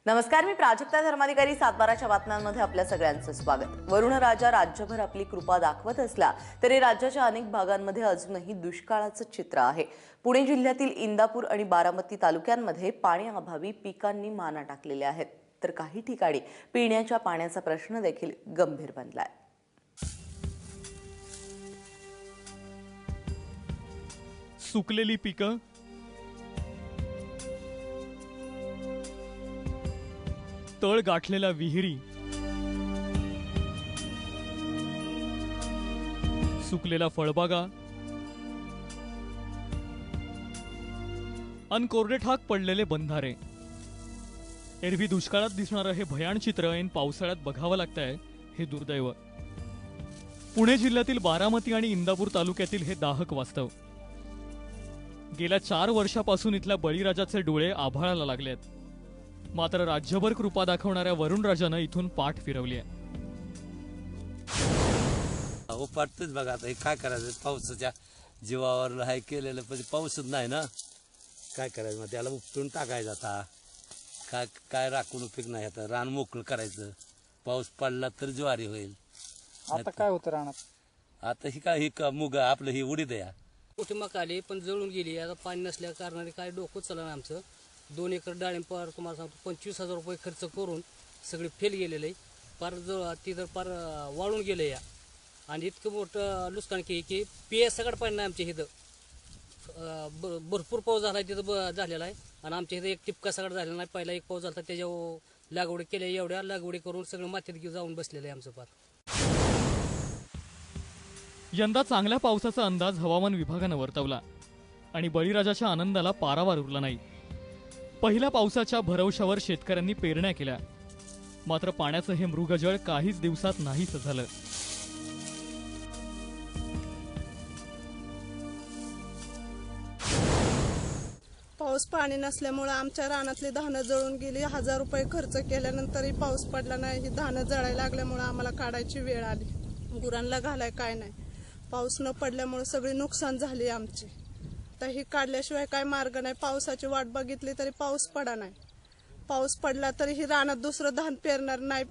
नमस्कार, मी प्राजक्ता धर्माधिकारी. सातबाराच्या बातम्यांमध्ये आपल्या सगळ्यांचं स्वागत. वरुण राजा राज्यभर आपली कृपा दाखवत असला तरी राज्याच्या अनेक भागांमध्ये अजूनही दुष्काळाचं चित्र आहे. पुणे जिल्ह्यातील इंदापूर आणि बारामती तालुक्यांमध्ये पाण्याअभावी पिकांनी माना टाकलेल्या आहेत, तर काही ठिकाणी पिण्याच्या पाण्याचा प्रश्न देखील गंभीर बनलाय. सुकलेली पिकं, तळ गाठलेल्या विहिरी, सुकलेला फळबागा अन कोरडे ठाक पडलेले बंधारे. एरवी दुष्काळात दिसणारं हे भयान चित्र ऐन पावसाळ्यात बघावं लागतंय, हे दुर्दैव. पुणे जिल्ह्यातील बारामती आणि इंदापूर तालुक्यातील हे दाहक वास्तव. गेल्या 4 वर्षापासून इथल्या बळीराजाचे डोळे आभाळाला लागलेत. मात्र राज्यभर कृपा दाखवणाऱ्या वरुण राजानं इथून पाठ फिरवली आहे. हो, पाठतच बघा. आता हे काय करायचं, पावसाच्या जीवावर हाय केलेलं, पण पाऊसच नाही ना. काय करायचं, मग त्याला उपटून टाकायचं. आता काय काय राखून उपयोग नाही. आता रान मोकळं करायचं, पाऊस पडला तर ज्वारी होईल. आता काय होतं रानात? आता ही काय ही मुग आपलं ही उडीद आहे. मोठी मका आली पण जळून गेली. आता पाणी नसल्या कारणाने काय डोकं चाललं आमचं. 2 एकर डाळिंबावर तुम्हाला सांगतो 25,000 रुपये खर्च करून सगळी फेल गेलेलं आहे. पार ती तर पार वाळून गेलं या. आणि इतकं मोठं नुकसान की पिया सगळं पाणी नाही आमच्या इथं. भरपूर पाऊस झाला तिथं झालेला आहे. आणि आमच्या इथं एक टिपका सगळं झालेला नाही. पहिला एक पाऊस झाला त्याच्यावर लागवडी केल्या, एवढ्या लागवडी करून सगळं मातीत घेऊन जाऊन बसलेलं आहे आमचं पार. यंदा चांगल्या पावसाचा अंदाज हवामान विभागानं वर्तवला आणि बळीराजाच्या आनंदाला पारावार उरला नाही. पहिल्या पावसाच्या भरवशावर शेतकऱ्यांनी पेरण्या केल्या, मात्र पाण्याचं हे मृगजळ काहीच दिवसात नाहीसं झालं. पाऊस पाणी नसल्यामुळे आमच्या रानातली धानं जळून गेली. 1000 रुपये खर्च केल्यानंतरही पाऊस पडला नाही. ही धानं जळायला लागल्यामुळे आम्हाला काढायची वेळ आली. गुरांना घालाय काय नाही. पाऊस न पडल्यामुळे सगळी नुकसान झाली आमची. तर ही काढल्याशिवाय काय मार्ग नाही. पावसाची वाट बघितली तरी पाऊस पडा नाही. पाऊस पडला तरी ही रानात दुसरं धान पेरणार नाही.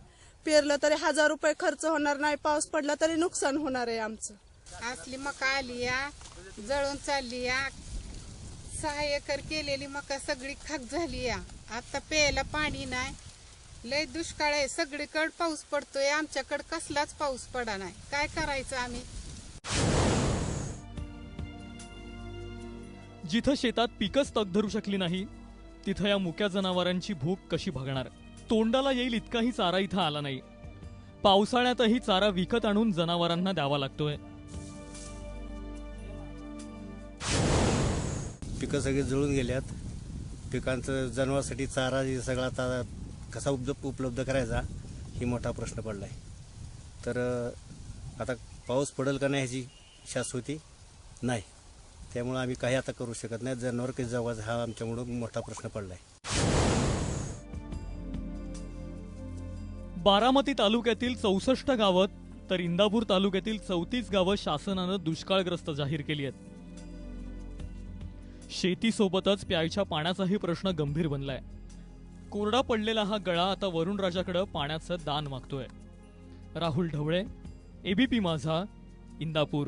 पेरलं तरी 1000 रुपये खर्च होणार नाही. पाऊस पडला तरी नुकसान होणार आहे आमचं. असली मका आली या, जळून चालली या. 6 एकर केलेली मका सगळी खाक झाली या. आता प्यायला पाणी नाही. लय दुष्काळ आहे. सगळीकडे पाऊस पडतोय, आमच्याकडे कसलाच पाऊस पडा नाही. काय करायचं आम्ही? जिथं शेतात पिकच तग धरू शकली नाही, तिथं या मुक्या जनावरांची भूक कशी भागणार? तोंडाला येईल इतकाही चारा इथं आला नाही. पावसाळ्यातही चारा विकत आणून जनावरांना द्यावा लागतोय. पिकं सगळी जळून गेल्यात. पिकांचं जनावरांसाठी चारा सगळा आता कसा उपलब्ध करायचा ही मोठा प्रश्न पडलाय. तर आता पाऊस पडेल का नाही ह्याची शाश्वती नाही. त्यामुळे आम्ही काही आता करू शकत नाही. जनावर कधी जगायचा हा आमच्यामुळे मोठा प्रश्न पडलाय. बारामती तालुक्यातील 64 गावं तर इंदापूर तालुक्यातील 34 गावं शासनानं दुष्काळग्रस्त जाहीर केली आहेत. शेतीसोबतच प्यायच्या पाण्याचाही प्रश्न गंभीर बनलाय. कोरडा पडलेला हा गळा आता वरुण राजाकडे पाण्याचं दान मागतोय. राहुल ढवळे, ABP माझा, इंदापूर.